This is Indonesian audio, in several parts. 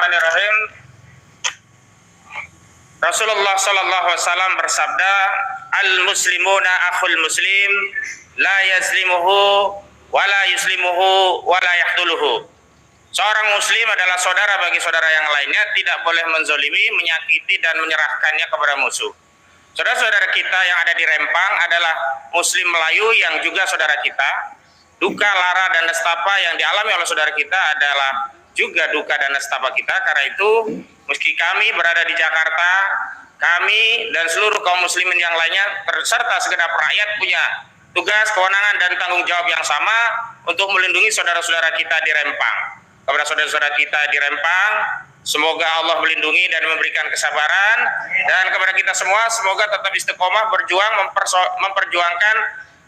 Bismillahirrahmanirrahim. Rasulullah sallallahu alaihi wasallam bersabda, "Al-muslimuna akhul muslim, la yazlimuhu wa la yuslimuhu wa la yahduluhu." Seorang muslim adalah saudara bagi saudara yang lainnya, tidak boleh menzolimi, menyakiti dan menyerahkannya kepada musuh. Saudara-saudara kita yang ada di Rempang adalah muslim Melayu yang juga saudara kita. Duka, lara, dan nestapa yang dialami oleh saudara kita adalah juga duka dan nestapa kita. Karena itu, meski kami berada di Jakarta, kami dan seluruh kaum muslimin yang lainnya serta segenap rakyat punya tugas, kewenangan, dan tanggung jawab yang sama untuk melindungi saudara-saudara kita di Rempang. Kepada saudara-saudara kita di Rempang, semoga Allah melindungi dan memberikan kesabaran, dan kepada kita semua semoga tetap istiqomah berjuang memperjuangkan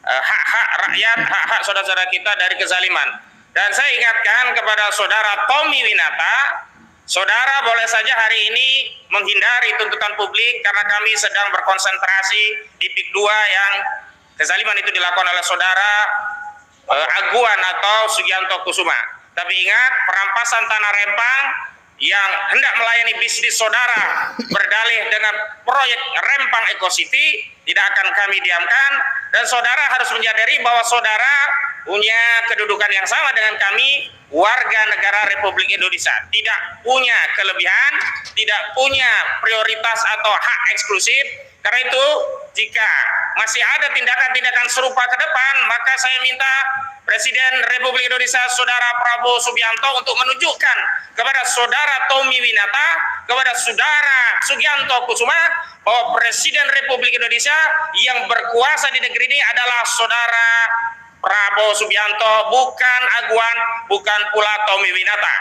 hak-hak rakyat, hak-hak saudara-saudara kita dari kezaliman. Dan saya ingatkan kepada saudara Tommy Winata, saudara boleh saja hari ini menghindari tuntutan publik karena kami sedang berkonsentrasi di PIK 2 yang kezaliman itu dilakukan oleh saudara Aguan atau Sugianto Kusuma. Tapi ingat, perampasan tanah Rempang yang hendak melayani bisnis saudara berdalih dengan proyek Rempang Eco City tidak akan kami diamkan, dan saudara harus menyadari bahwa saudara punya kedudukan yang sama dengan kami, warga negara Republik Indonesia, tidak punya kelebihan, tidak punya prioritas atau hak eksklusif. Karena itu, jika masih ada tindakan-tindakan serupa ke depan, maka saya minta Presiden Republik Indonesia Saudara Prabowo Subianto untuk menunjukkan kepada saudara Tommy Winata, kepada saudara Sugianto Kusuma, bahwa Presiden Republik Indonesia yang berkuasa di negeri ini adalah saudara Prabowo Subianto, bukan Aguan, bukan pula Tommy Winata,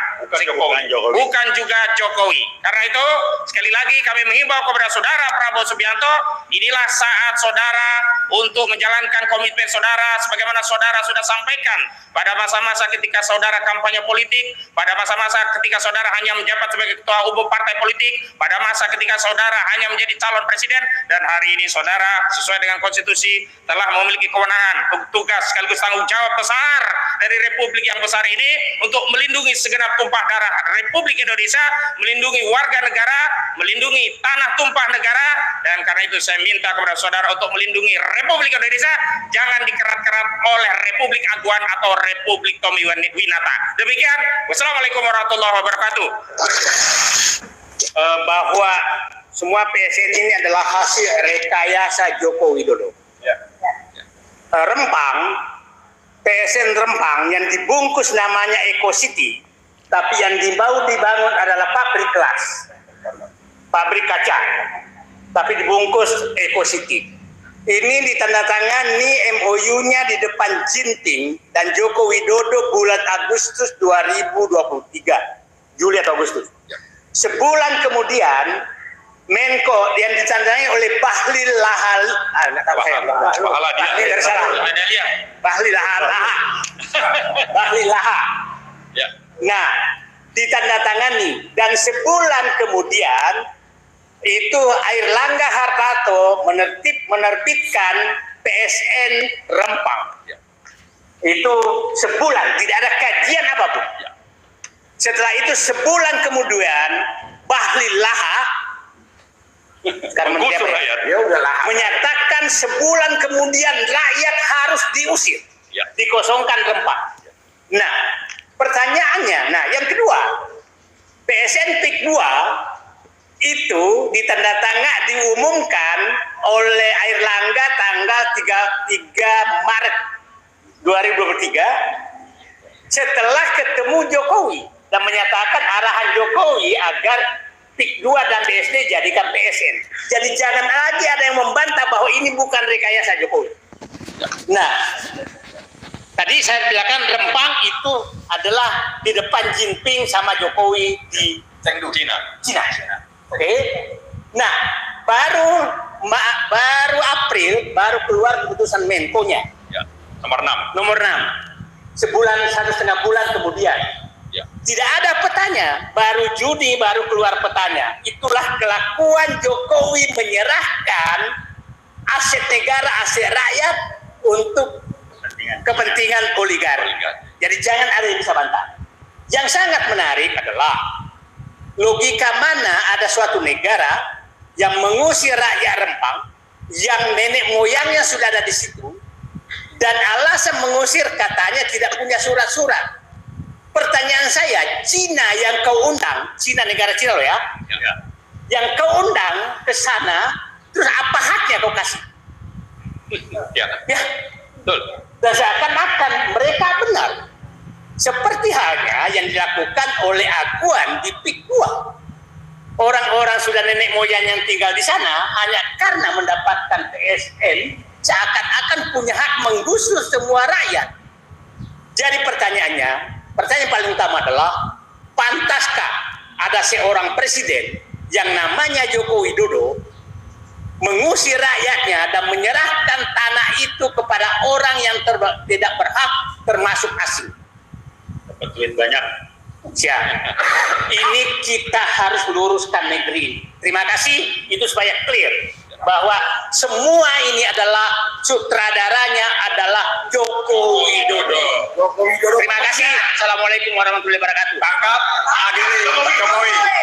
bukan juga Jokowi. Karena itu, sekali lagi kami menghimbau kepada saudara Prabowo Subianto, inilah saat saudara untuk menjalankan komitmen saudara sebagaimana saudara sudah sampaikan pada masa-masa ketika saudara kampanye politik, pada masa-masa ketika saudara hanya menjabat sebagai ketua umum partai politik, pada masa ketika saudara hanya menjadi calon presiden, dan hari ini saudara sesuai dengan konstitusi telah memiliki kewenangan, tugas sekaligus tanggung jawab besar dari Republik yang besar ini untuk melindungi segenap tumpah darah Republik Indonesia, melindungi warga negara, melindungi tanah tumpah negara. Dan karena itu saya minta kepada saudara untuk melindungi Republik Indonesia, jangan dikerat-kerat oleh Republik Aguan atau Republik Tommy Winata. Demikian, wassalamualaikum warahmatullahi wabarakatuh. Bahwa semua PSN ini adalah hasil rekayasa Joko Widodo. Rempang, PSN Rempang yang dibungkus namanya Eco City, tapi yang dibangun adalah pabrik kelas, pabrik kaca, tapi dibungkus Eco City. Ini ditandatangani MOU-nya di depan Jinping dan Joko Widodo bulan Agustus 2023, Juli atau Agustus. Sebulan kemudian Menko yang ditandatangani oleh Bahlil Lahal, Bahlil Laha. Nah, ditandatangani, dan sebulan kemudian itu Airlangga Hartarto menerbitkan PSN Rempang. Itu sebulan, tidak ada kajian apapun. Setelah itu sebulan kemudian Bahlil Laha menyatakan sebulan kemudian rakyat harus diusir, dikosongkan Rempang. Nah, pertanyaannya, yang kedua, PSN PIK 2 itu diumumkan oleh Airlangga tanggal 3 Maret 2023 setelah ketemu Jokowi dan menyatakan arahan Jokowi agar PIK 2 dan BSD jadikan PSN. Jadi jangan lagi ada yang membantah bahwa ini bukan rekayasa Jokowi. Nah, tadi saya bilang Rempang itu adalah di depan Jinping sama Jokowi di Chengdu, Cina. Oke. Nah, baru April baru keluar keputusan Menko-nya. Nomor 6. Sebulan, 1,5 bulan kemudian. Tidak ada petanya, baru Juni baru keluar petanya. Itulah kelakuan Jokowi menyerahkan aset negara, aset rakyat untuk kepentingan oligarki. Jadi jangan ada yang bisa bantah. Yang sangat menarik adalah Logika mana ada suatu negara yang mengusir rakyat Rempang, yang nenek moyangnya sudah ada di situ, dan alasan mengusir katanya tidak punya surat-surat. Pertanyaan saya, Cina yang kau undang, Cina negara Cina loh ya, yang kau undang ke sana, terus apa haknya kau kasih? Ya. Betul. Dan seakan-akan mereka benar. Seperti halnya yang dilakukan oleh Aguan di Pikua. Orang-orang sudah nenek moyang yang tinggal di sana hanya karena mendapatkan PSN seakan-akan punya hak menggusur semua rakyat. Jadi pertanyaan paling utama adalah, pantaskah ada seorang presiden yang namanya Joko Widodo mengusir rakyatnya dan menyerahkan tanah itu kepada orang yang tidak berhak, termasuk asing? Dapat duit banyak. Ya, ini kita harus luruskan negeri ini. Terima kasih, itu supaya clear bahwa semua ini adalah sutradaranya adalah Joko Widodo. Terima kasih. Assalamualaikum warahmatullahi wabarakatuh. Tangkap, adili Jokowi.